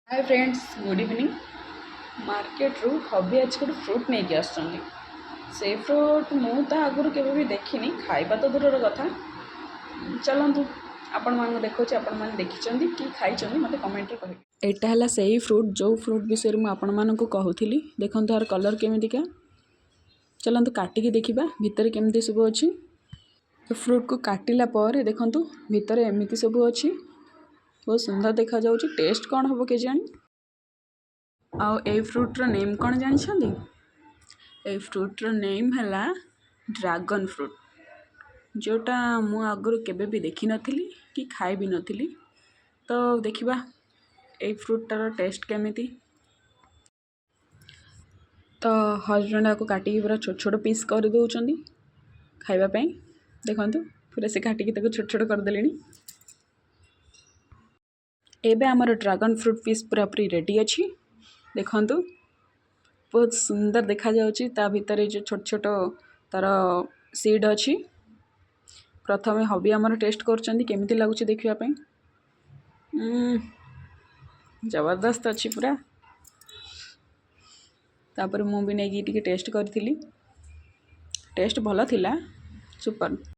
Hi friends, good evening. Market रू हबी आज गोटे फ्रुट नहीं आसुँच से फ्रुट मुझे आगुरी केवे भी देखनी खाइबा तो दूर कथा। चलतु आपण मानक देखा आपण मैंने देखी कि खाई मत कमेंट रे कहे। एटा है से फ्रुट जो फ्रुट विषय में आपण मानक कहूली। देखो यार कलर केमितिका। चलतु काटिकी देखा भितर केमती सब अच्छी। फ्रुट को काटिला पर देखु भितर एमती सब अच्छी। बहुत सुंदर देखा जाउची। टेस्ट कौन हम के जानी। आउ ए फ्रुट्र नेम कौन जानछंदी? ए फ्रुट्र नेम हैला ड्रैगन फ्रूट, जोटा मु आगुरी केबे भी देखी नथिली कि खाई भी नथिली। तो देखिबा ए फ्रुटार टेस्ट केमिति। तो हजबैंड को काटिकी पूरा छोट छोट पीस कर दउचंदी खाइबा पई। देखंतु पूरा से काटिकी ताको छोट छोट कर देलेनी। एबे हमर ड्रैगन फ्रूट पीस पूरा पूरी रेडी अच्छी। देखंतु बहुत सुंदर देखा जाउची। ता भीतर जो छोट छोट तार सीड अच्छी। प्रथमे हबी हमर टेस्ट करचंदी केमिति लागुची देखिबा पई। जबरदस्त अच्छी पूरा। तापर मु भी नेगी टिके टेस्ट करथिली। टेस्ट भलो थिला, सुपर।